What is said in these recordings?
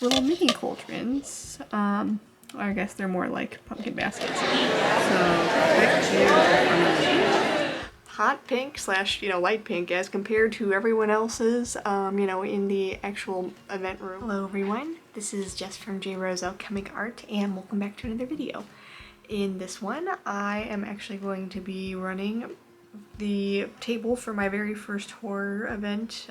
little mini cauldrons. I guess they're more like pumpkin baskets. So quick to hot pink slash, light pink as compared to everyone else's, in the actual event room. Hello everyone, this is Jess from J Rose Alchemic Art and welcome back to another video. In this one, I am actually going to be running the table for my very first horror event.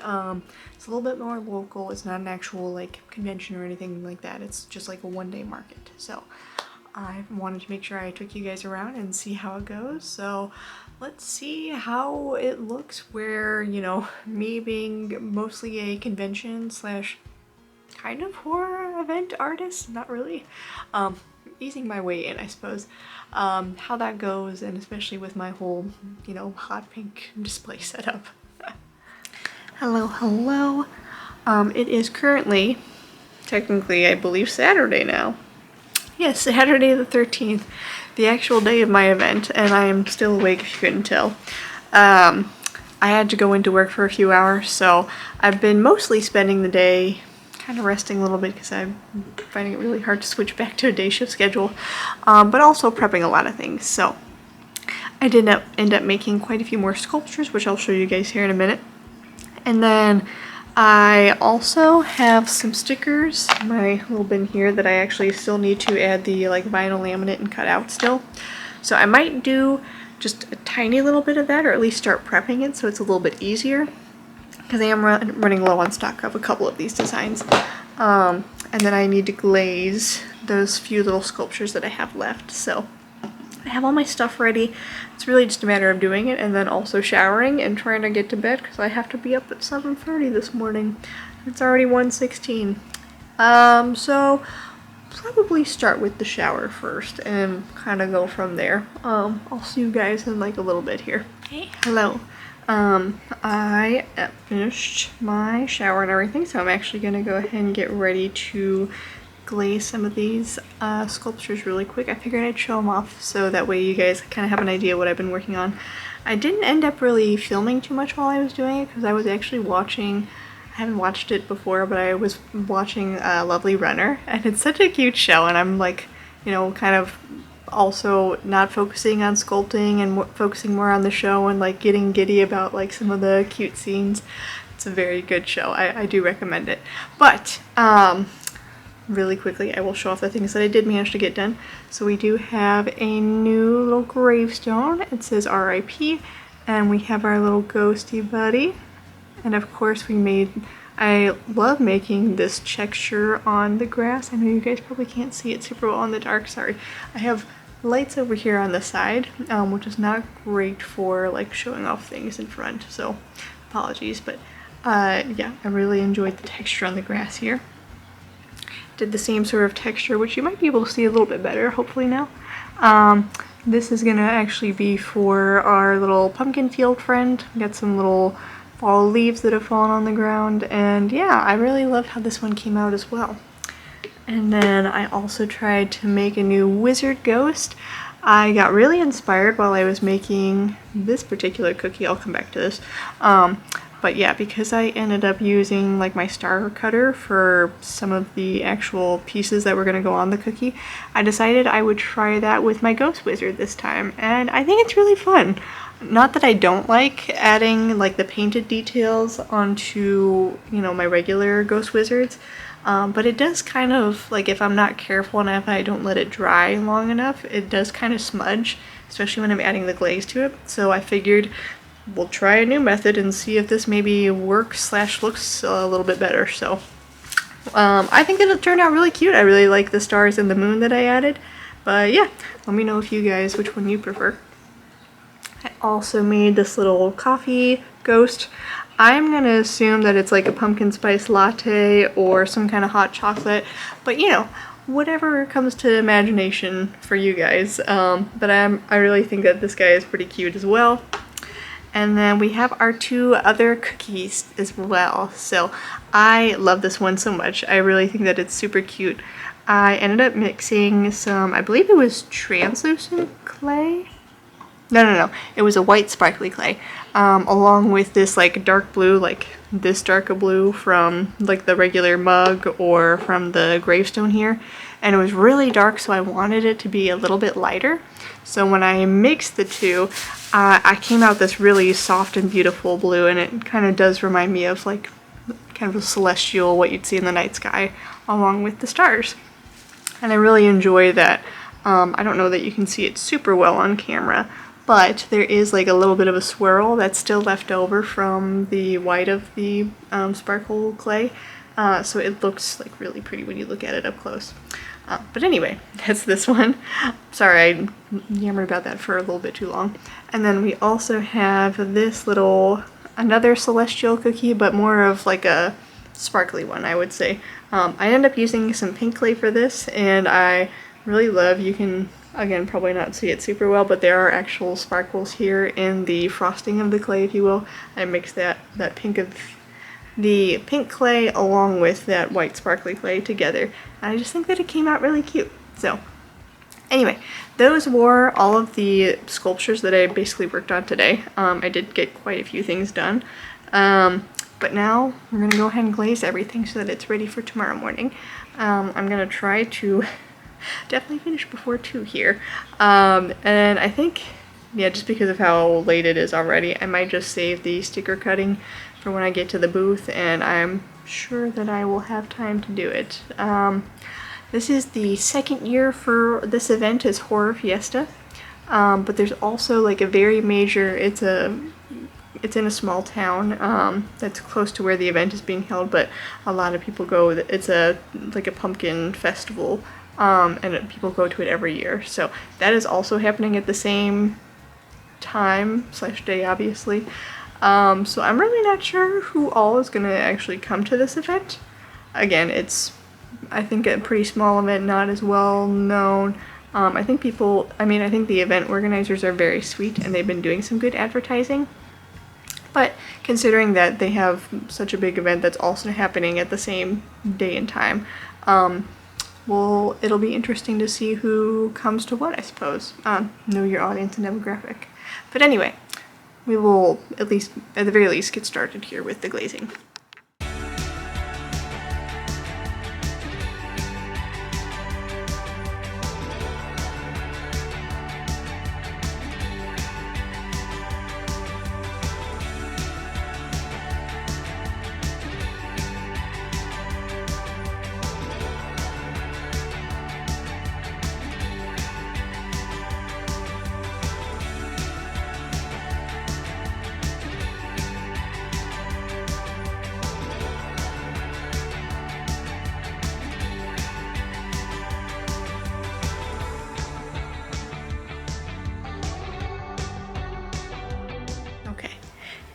It's a little bit more local. It's not an actual like convention or anything like that. It's just like a one-day market. So I wanted to make sure I took you guys around and see how it goes. So let's see how it looks where, me being mostly a convention slash kind of horror event artist, not really, easing my way in, I suppose, how that goes, and especially with my whole, hot pink display setup. Hello. It is currently, technically, I believe Saturday now. Yes, Saturday the 13th, the actual day of my event, and I am still awake if you couldn't tell. I had to go into work for a few hours, so I've been mostly spending the day kind of resting a little bit because I'm finding it really hard to switch back to a day shift schedule, but also prepping a lot of things. So I did end up making quite a few more sculptures, which I'll show you guys here in a minute. And then I also have some stickers in my little bin here that I actually still need to add the like vinyl laminate and cut out still. So I might do just a tiny little bit of that, or at least start prepping it so it's a little bit easier, because I am running low on stock of a couple of these designs. And then I need to glaze those few little sculptures that I have left. So I have all my stuff ready. It's really just a matter of doing it and then also showering and trying to get to bed because I have to be up at 7:30 this morning. It's already 1:16. So probably start with the shower first and kind of go from there. I'll see you guys in like a little bit here. Hey, hello. I finished my shower and everything, so I'm actually gonna go ahead and get ready to glaze some of these sculptures really quick. I figured I'd show them off so that way you guys kind of have an idea what I've been working on. I didn't end up really filming too much while I was doing it because I was actually watching, I haven't watched it before, but I was watching Lovely Runner, and it's such a cute show, and I'm like, kind of also not focusing on sculpting and focusing more on the show and like getting giddy about like some of the cute scenes. It's a very good show. I do recommend it. But really quickly I will show off the things that I did manage to get done. So we do have a new little gravestone. It says RIP, and we have our little ghosty buddy, and of course I love making this texture on the grass. I know you guys probably can't see it super well in the dark, sorry. I have lights over here on the side, which is not great for like showing off things in front, so apologies, but yeah, I really enjoyed the texture on the grass here. Did the same sort of texture, which you might be able to see a little bit better, hopefully now. This is gonna actually be for our little pumpkin field friend. We got some little fall leaves that have fallen on the ground, and yeah, I really loved how this one came out as well. And then I also tried to make a new wizard ghost. I got really inspired while I was making this particular cookie. I'll come back to this. But yeah, because I ended up using like my star cutter for some of the actual pieces that were going to go on the cookie, I decided I would try that with my ghost wizard this time, and I think it's really fun. Not that I don't like adding like the painted details onto, my regular ghost wizards, but it does kind of, like, if I'm not careful and if I don't let it dry long enough, it does kind of smudge, especially when I'm adding the glaze to it. So I figured we'll try a new method and see if this maybe works slash looks a little bit better. So I think it'll turn out really cute. I really like the stars and the moon that I added, but yeah, let me know if you guys, which one you prefer. I also made this little coffee ghost. I'm gonna assume that it's like a pumpkin spice latte or some kind of hot chocolate, but whatever comes to imagination for you guys. But I really think that this guy is pretty cute as well. And then we have our two other cookies as well. So I love this one so much. I really think that it's super cute. I ended up mixing some, I believe it was translucent clay. No. It was a white sparkly clay, along with this like dark blue, like this dark blue from like the regular mug or from the gravestone here. And it was really dark, so I wanted it to be a little bit lighter. So when I mixed the two, I came out this really soft and beautiful blue, and it kind of does remind me of like kind of a celestial, what you'd see in the night sky, along with the stars. And I really enjoy that. I don't know that you can see it super well on camera, but there is like a little bit of a swirl that's still left over from the white of the sparkle clay. So it looks like really pretty when you look at it up close. But anyway, that's this one. Sorry, I yammered about that for a little bit too long. And then we also have this little, another celestial cookie, but more of like a sparkly one, I would say. I ended up using some pink clay for this, and I really love, you can, again, probably not see it super well, but there are actual sparkles here in the frosting of the clay, if you will. I mixed that pink of the pink clay along with that white sparkly clay together, and I just think that it came out really cute. So anyway, those were all of the sculptures that I basically worked on today. I did get quite a few things done, but now we're gonna go ahead and glaze everything so that it's ready for tomorrow morning. I'm gonna try to definitely finish before 2 here, and I think, yeah, just because of how late it is already, I might just save the sticker cutting for when I get to the booth, and I'm sure that I will have time to do it. This is the second year for this event as Horror Fiesta, but there's also like a very major, it's in a small town that's close to where the event is being held, but a lot of people go. It's like a pumpkin festival, and people go to it every year. So that is also happening at the same time / day, obviously. So I'm really not sure who all is gonna actually come to this event. Again, it's, I think, a pretty small event, not as well known. I think I think the event organizers are very sweet, and they've been doing some good advertising. But considering that they have such a big event that's also happening at the same day and time, well, it'll be interesting to see who comes to what, I suppose. Know your audience and demographic. But anyway, we will at the very least get started here with the glazing.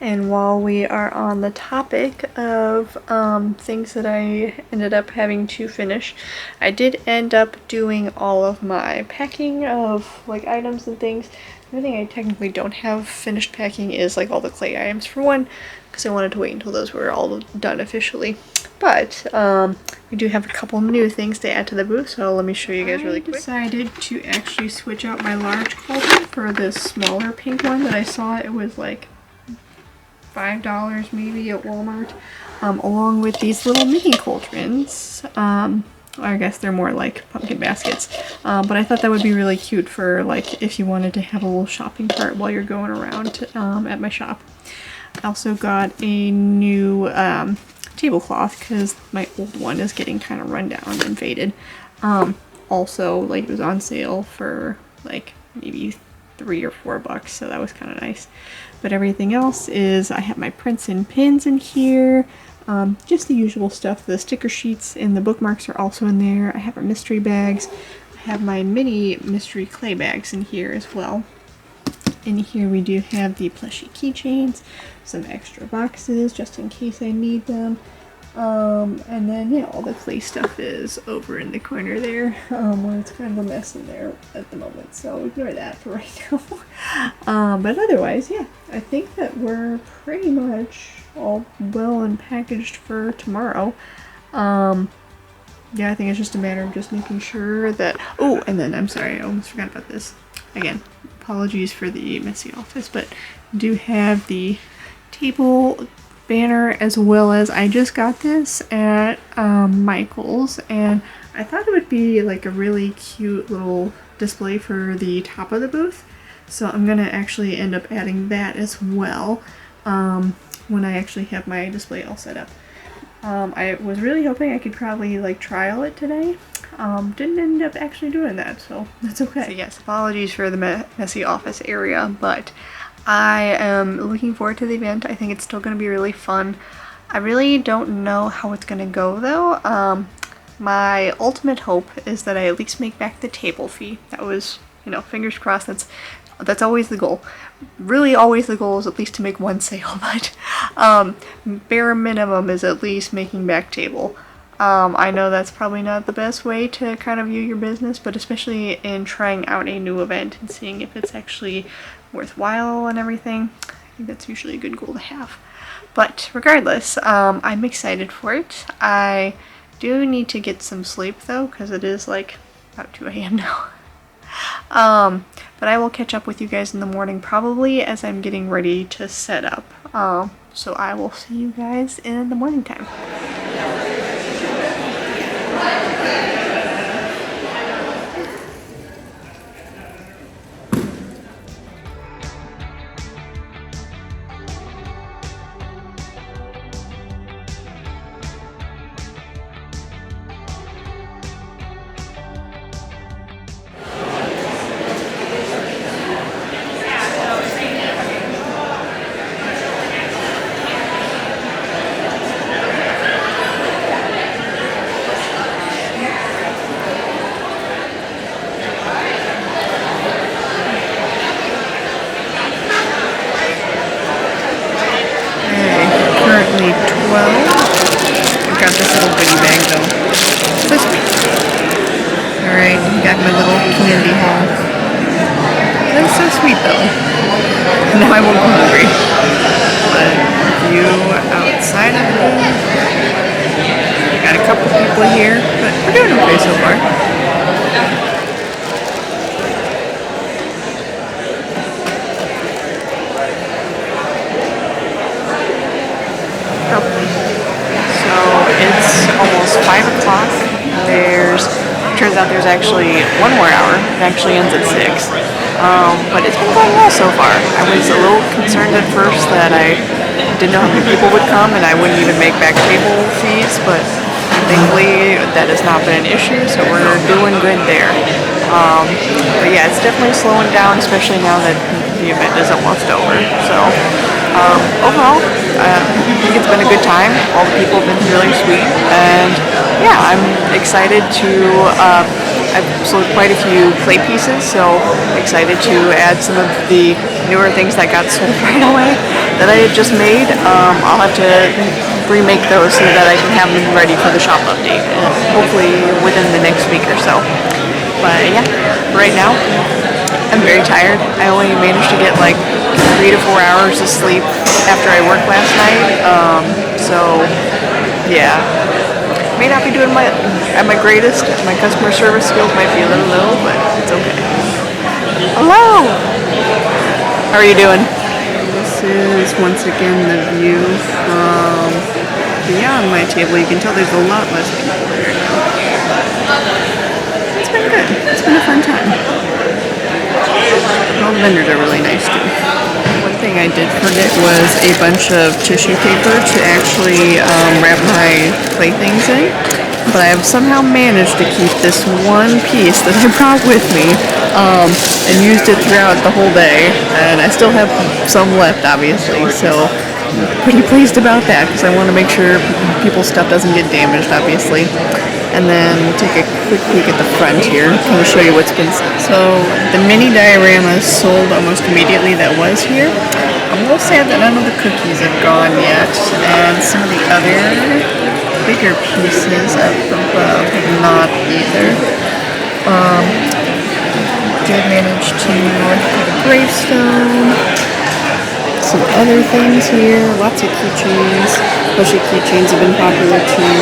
And while we are on the topic of things that I ended up having to finish, I did end up doing all of my packing of like items and things. The only thing I technically don't have finished packing is like all the clay items, for one, because I wanted to wait until those were all done officially. But we do have a couple new things to add to the booth, so let me show you guys really quick. I decided to actually switch out my large cauldron for this smaller pink one that I saw. It was like $5 maybe at Walmart, along with these little mini cauldrons. I guess they're more like pumpkin baskets, but I thought that would be really cute for like if you wanted to have a little shopping cart while you're going around at my shop. I also got a new tablecloth because my old one is getting kind of run down and faded. Also, like, it was on sale for like maybe $3 or $4, so that was kind of nice. But everything else is, I have my prints and pins in here, just the usual stuff. The sticker sheets and the bookmarks are also in there. I have our mystery bags. I have my mini mystery clay bags in here as well. In here we do have the plushie keychains, some extra boxes just in case I need them. And then, yeah, all the clay stuff is over in the corner there. Well, it's kind of a mess in there at the moment, so ignore that for right now. But otherwise, yeah, I think that we're pretty much all well and packaged for tomorrow. Yeah, I think it's just a matter of just making sure that, oh, and then, I'm sorry, I almost forgot about this. again, apologies for the messy office, but do have the table banner, as well as I just got this at Michael's, and I thought it would be like a really cute little display for the top of the booth, so I'm gonna actually end up adding that as well when I actually have my display all set up. I was really hoping I could probably like trial it today. Didn't end up actually doing that, so that's okay. So yes, apologies for the messy office area, but I am looking forward to the event. I think it's still going to be really fun. I really don't know how it's going to go though. My ultimate hope is that I at least make back the table fee. That was, you know, fingers crossed. That's always the goal. Really always the goal is at least to make one sale, but bare minimum is at least making back table. I know that's probably not the best way to kind of view your business, but especially in trying out a new event and seeing if it's actually worthwhile and everything, I think that's usually a good goal to have. But regardless, I'm excited for it. I do need to get some sleep though, because it is like about 2 a.m. now. But I will catch up with you guys in the morning probably as I'm getting ready to set up. So I will see you guys in the morning time. Currently 12. I got this little goodie bag though. So sweet. Alright, got my little candy haul. That's so sweet though. Now I won't go hungry. But view outside of the booth. Got a couple people here, but we're doing okay so far. So it's almost 5 o'clock. Turns out there's actually 1 more hour. It actually ends at 6. But it's been going well so far. I was a little concerned at first that I didn't know how many people would come and I wouldn't even make back table fees, but thankfully that has not been an issue, so we're doing good there. But yeah, it's definitely slowing down, especially now that the event is almost over. So overall, I think it's been a good time. All the people have been really sweet, and yeah, I'm excited to, I've sold quite a few clay pieces, so excited to add some of the newer things that got sold right away that I had just made. I'll have to remake those so that I can have them ready for the shop update, hopefully within the next week or so. But yeah, right now, I'm very tired. I only managed to get like 3 to 4 hours of sleep after I worked last night. So yeah, may not be doing at my greatest. My customer service skills might be a little low, but it's okay. Hello! How are you doing? This is once again the view from beyond my table. You can tell there's a lot less people here now. It's been good. It's been a fun time. All the vendors are really nice too. One thing I did forget was a bunch of tissue paper to actually wrap my playthings in, but I have somehow managed to keep this one piece that I brought with me and used it throughout the whole day, and I still have some left obviously, so I'm pretty pleased about that because I want to make sure people's stuff doesn't get damaged obviously. And then take a quick peek at the front here. Kind of show you what's been sold. So the mini diorama sold almost immediately that was here. I'm a little sad that none of the cookies have gone yet, and some of the other bigger pieces up above have not either. Did manage to get a gravestone. Some other things here, lots of keychains, especially keychains have been popular too,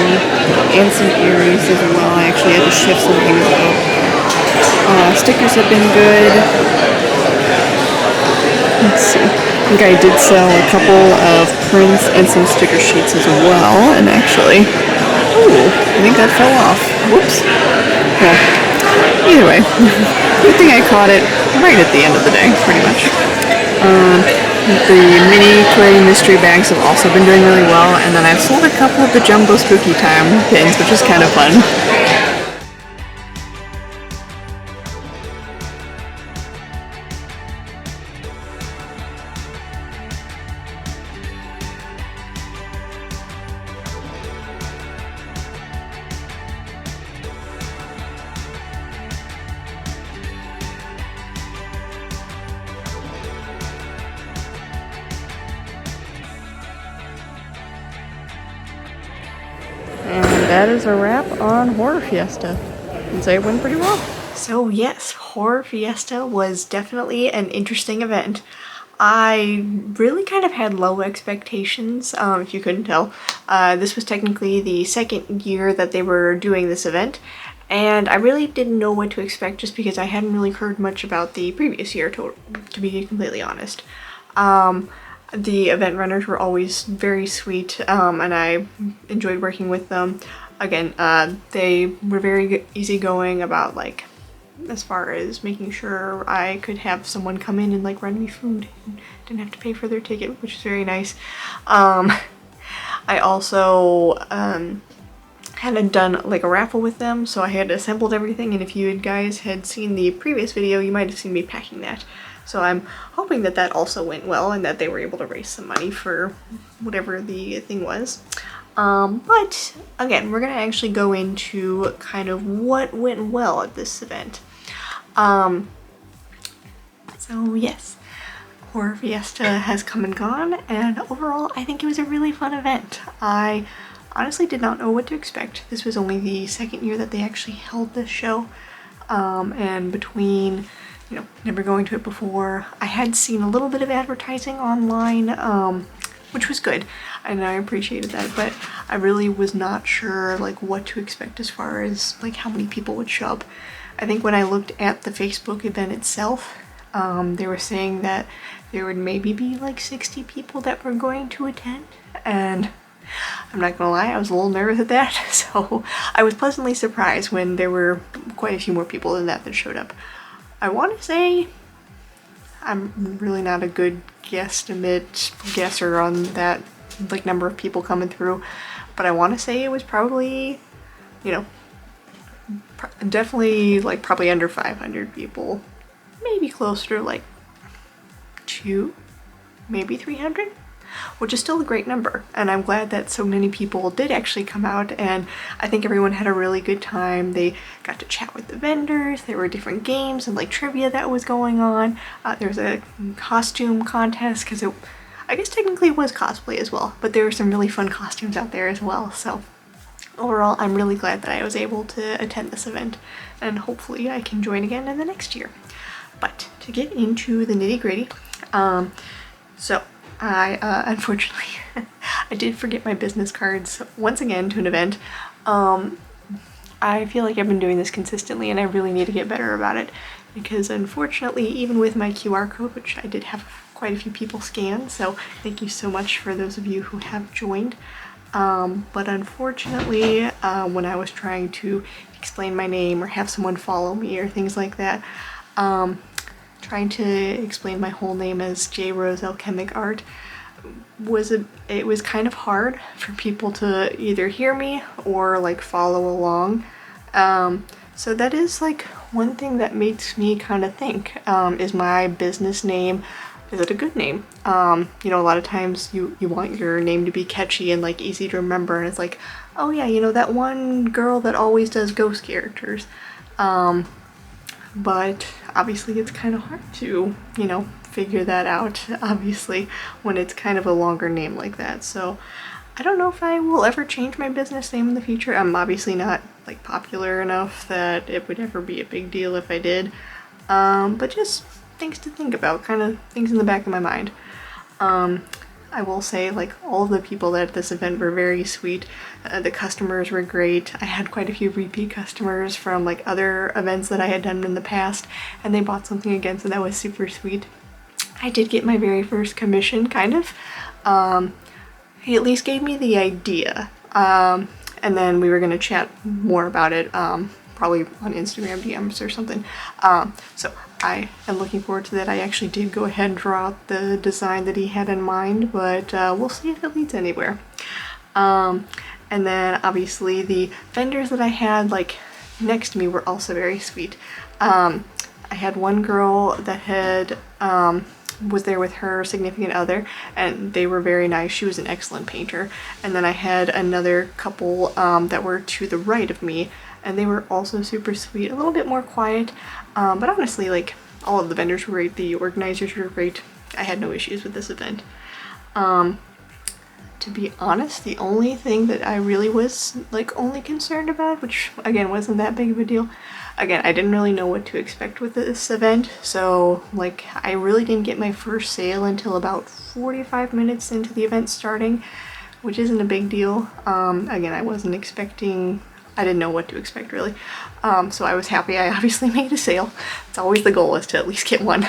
and some earrings as well. I actually had to shift some things out. Stickers have been good. Let's see. I think I did sell a couple of prints and some sticker sheets as well. And actually, ooh, I think that fell off. Whoops. Well, either way, good thing I caught it right at the end of the day, pretty much. The mini toy mystery bags have also been doing really well, and then I've sold a couple of the jumbo spooky time pins, which is kind of fun. And that is a wrap on Horror Fiesta. I'd say it went pretty well. So yes, Horror Fiesta was definitely an interesting event. I really kind of had low expectations, if you couldn't tell. This was technically the second year that they were doing this event, and I really didn't know what to expect just because I hadn't really heard much about the previous year, to be completely honest. The event runners were always very sweet, and I enjoyed working with them. Again, they were very easygoing about, like, as far as making sure I could have someone come in and, like, run me food and didn't have to pay for their ticket, which is very nice. I also hadn't done, like, a raffle with them, so I had assembled everything, and if you guys had seen the previous video, you might have seen me packing that. So I'm hoping that that also went well and that they were able to raise some money for whatever the thing was. But again, we're going to actually go into kind of what went well at this event. So yes, Horror Fiesta has come and gone, and overall I think it was a really fun event. I honestly did not know what to expect. This was only the second year that they actually held this show, and between, you know, never going to it before, I had seen a little bit of advertising online, which was good, and I appreciated that, but I really was not sure, like, what to expect as far as, like, how many people would show up. I think when I looked at the Facebook event itself, they were saying that there would maybe be like 60 people that were going to attend, and I'm not gonna lie, I was a little nervous at that, so I was pleasantly surprised when there were quite a few more people than that showed up. I want to say I'm really not a good guesser on that, like, number of people coming through, but I want to say it was probably, you know, definitely, like, probably under 500 people, maybe closer to like 200, maybe 300, which is still a great number, and I'm glad that so many people did actually come out, and I think everyone had a really good time. They got to chat with the vendors, there were different games and, like, trivia that was going on. There was a costume contest, because I guess technically it was cosplay as well, but there were some really fun costumes out there as well, so overall I'm really glad that I was able to attend this event, and hopefully I can join again in the next year. But to get into the nitty-gritty, so I unfortunately I did forget my business cards once again to an event. I feel like I've been doing this consistently, and I really need to get better about it, because unfortunately, even with my QR code, which I did have quite a few people scan, so thank you so much for those of you who have joined, but unfortunately, when I was trying to explain my name or have someone follow me or things like that, trying to explain my whole name as J Rose Alchemic Art it was kind of hard for people to either hear me or, like, follow along. So that is, like, one thing that makes me kind of think, is my business name, is it a good name? You know, a lot of times you want your name to be catchy and, like, easy to remember, and it's like, oh yeah, you know, that one girl that always does ghost characters. But obviously it's kind of hard to, you know, figure that out, obviously, when it's kind of a longer name like that. So I don't know if I will ever change my business name in the future. I'm obviously not, like, popular enough that it would ever be a big deal if I did. But just things to think about, kind of things in the back of my mind. I will say, like, all of the people at this event were very sweet. The customers were great. I had quite a few repeat customers from like other events that I had done in the past, and they bought something again, so that was super sweet. I did get my very first commission, kind of. He at least gave me the idea, and then we were gonna chat more about it, probably on Instagram DMs or something. So I am looking forward to that. I actually did go ahead and draw out the design that he had in mind, but we'll see if it leads anywhere. And then obviously the vendors that I had like next to me were also very sweet. I had one girl that had was there with her significant other, and they were very nice. She was an excellent painter. And then I had another couple that were to the right of me, and they were also super sweet, a little bit more quiet, but honestly, like, all of the vendors were great, the organizers were great. I had no issues with this event. To be honest, the only thing that I really was like only concerned about, which again wasn't that big of a deal, again, I didn't really know what to expect with this event, so like I really didn't get my first sale until about 45 minutes into the event starting, which isn't a big deal. Again, I wasn't expecting, I didn't know what to expect really, so I was happy I obviously made a sale. It's always the goal, is to at least get one.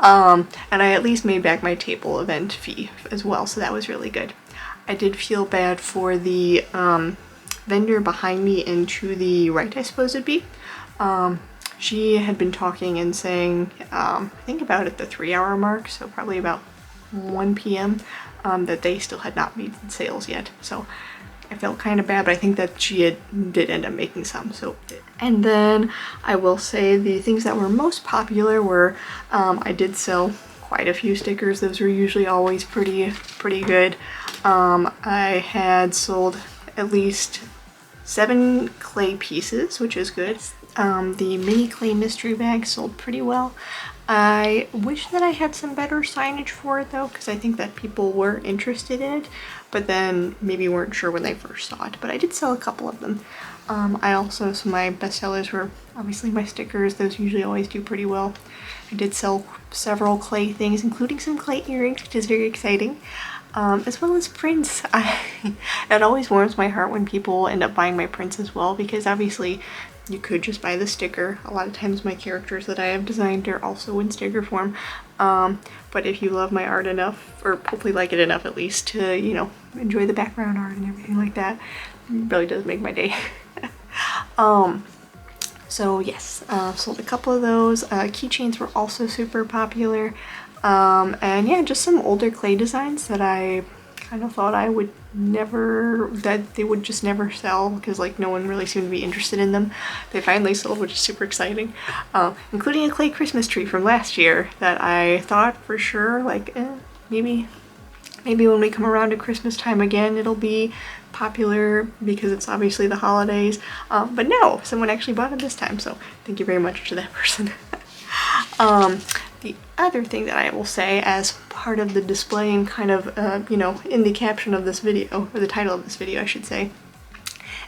And I at least made back my table event fee as well, so that was really good. I did feel bad for the vendor behind me and to the right, I suppose it'd be. She had been talking and saying, I think about at the 3-hour mark, so probably about 1 p.m., that they still had not made sales yet. So I felt kind of bad, but I think that she did end up making some. So, and then I will say the things that were most popular were, I did sell quite a few stickers. Those were usually always pretty good. I had sold at least 7 clay pieces, which is good. The mini clay mystery bag sold pretty well. I wish that I had some better signage for it though, because I think that people were interested in it, but then maybe weren't sure when they first saw it. But I did sell a couple of them. I also, so my best sellers were obviously my stickers. Those usually always do pretty well. I did sell several clay things, including some clay earrings, which is very exciting. As well as prints. It always warms my heart when people end up buying my prints as well, because obviously you could just buy the sticker. A lot of times my characters that I have designed are also in sticker form. But if you love my art enough, or hopefully like it enough at least, to, you know, enjoy the background art and everything like that, it really does make my day. So yes, sold a couple of those. Keychains were also super popular. And yeah, just some older clay designs that I kind of thought I would never, that they would just never sell, because like no one really seemed to be interested in them. They finally sold, which is super exciting, including a clay Christmas tree from last year that I thought for sure, like, maybe when we come around to Christmas time again it'll be popular because it's obviously the holidays, but no, someone actually bought it this time, so thank you very much to that person. The other thing that I will say as part of the display and kind of, you know, in the caption of this video, or the title of this video I should say,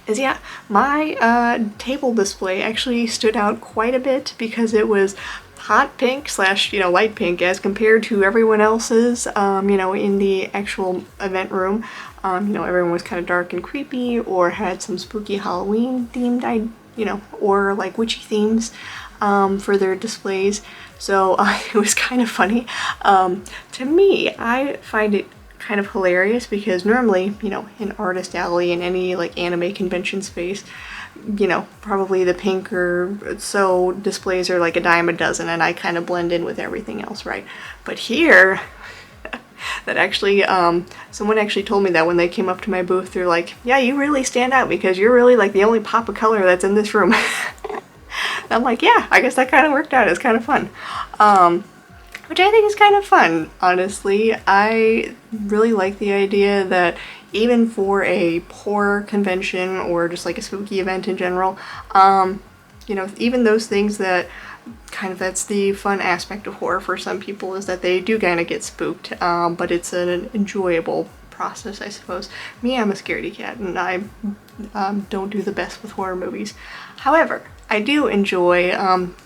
is yeah, my table display actually stood out quite a bit because it was hot pink / you know, light pink as compared to everyone else's, you know, in the actual event room. You know, everyone was kind of dark and creepy or had some spooky Halloween themed, you know, or like witchy themes for their displays. So it was kind of funny. To me, I find it kind of hilarious because normally, you know, in Artist Alley and any like anime convention space, you know, probably the pink or so displays are like a dime a dozen, and I kind of blend in with everything else, right? But here, that actually, someone actually told me that when they came up to my booth, they're like, yeah, you really stand out because you're really like the only pop of color that's in this room. I'm like, yeah, I guess that kind of worked out. It's kind of fun. Which I think is kind of fun, honestly. I really like the idea that even for a horror convention or just like a spooky event in general, you know, even those things that kind of, that's the fun aspect of horror for some people, is that they do kind of get spooked, but it's an enjoyable process, I suppose. Me, I'm a scaredy cat, and I don't do the best with horror movies. However, I do enjoy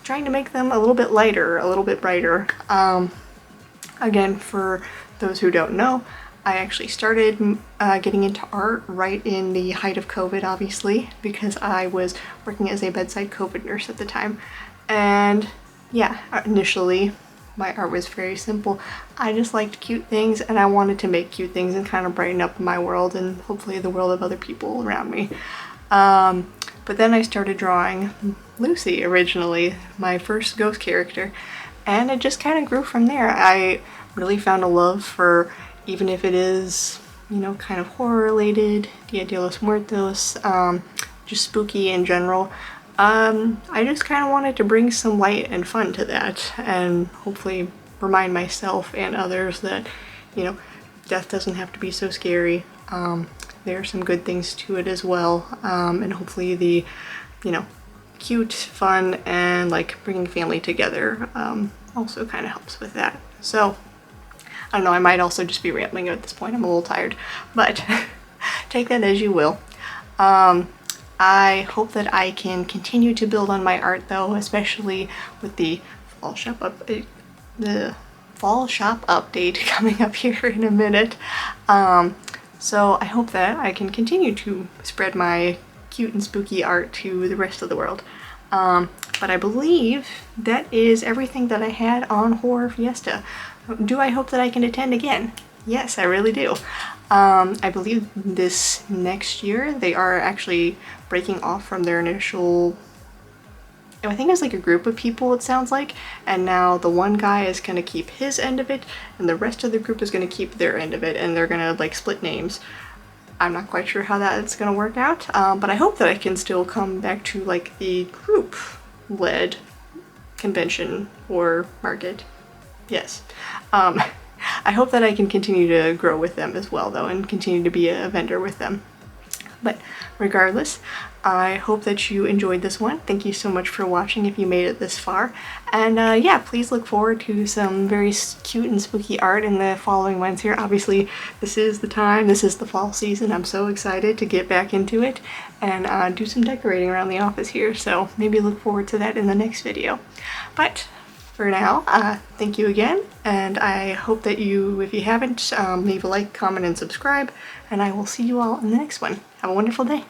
trying to make them a little bit lighter, a little bit brighter. Again, for those who don't know, I actually started getting into art right in the height of COVID, obviously, because I was working as a bedside COVID nurse at the time. And yeah, initially my art was very simple. I just liked cute things, and I wanted to make cute things and kind of brighten up my world and hopefully the world of other people around me. But then I started drawing Lucy originally, my first ghost character, and it just kind of grew from there. I really found a love for, even if it is, you know, kind of horror related, Dia de los Muertos, just spooky in general. I just kind of wanted to bring some light and fun to that, and hopefully remind myself and others that, you know, death doesn't have to be so scary. There are some good things to it as well, and hopefully the, you know, cute, fun, and like bringing family together also kind of helps with that. So I don't know, I might also just be rambling at this point. I'm a little tired, but take that as you will. I hope that I can continue to build on my art though, especially with the fall shop update coming up here in a minute. So I hope that I can continue to spread my cute and spooky art to the rest of the world. But I believe that is everything that I had on Horror Fiesta. Do I hope that I can attend again? Yes, I really do. I believe this next year they are actually breaking off from their initial, I think it's like a group of people, it sounds like, and now the one guy is gonna keep his end of it and the rest of the group is gonna keep their end of it, and they're gonna like split names. I'm not quite sure how that's gonna work out, but I hope that I can still come back to like the group-led convention or market. Yes. I hope that I can continue to grow with them as well though, and continue to be a vendor with them. But regardless, I hope that you enjoyed this one. Thank you so much for watching if you made it this far. And yeah, please look forward to some very cute and spooky art in the following months here. Obviously, this is the time, this is the fall season. I'm so excited to get back into it and do some decorating around the office here. So maybe look forward to that in the next video. But for now, thank you again, and I hope that you, if you haven't, leave a like, comment, and subscribe, and I will see you all in the next one. Have a wonderful day.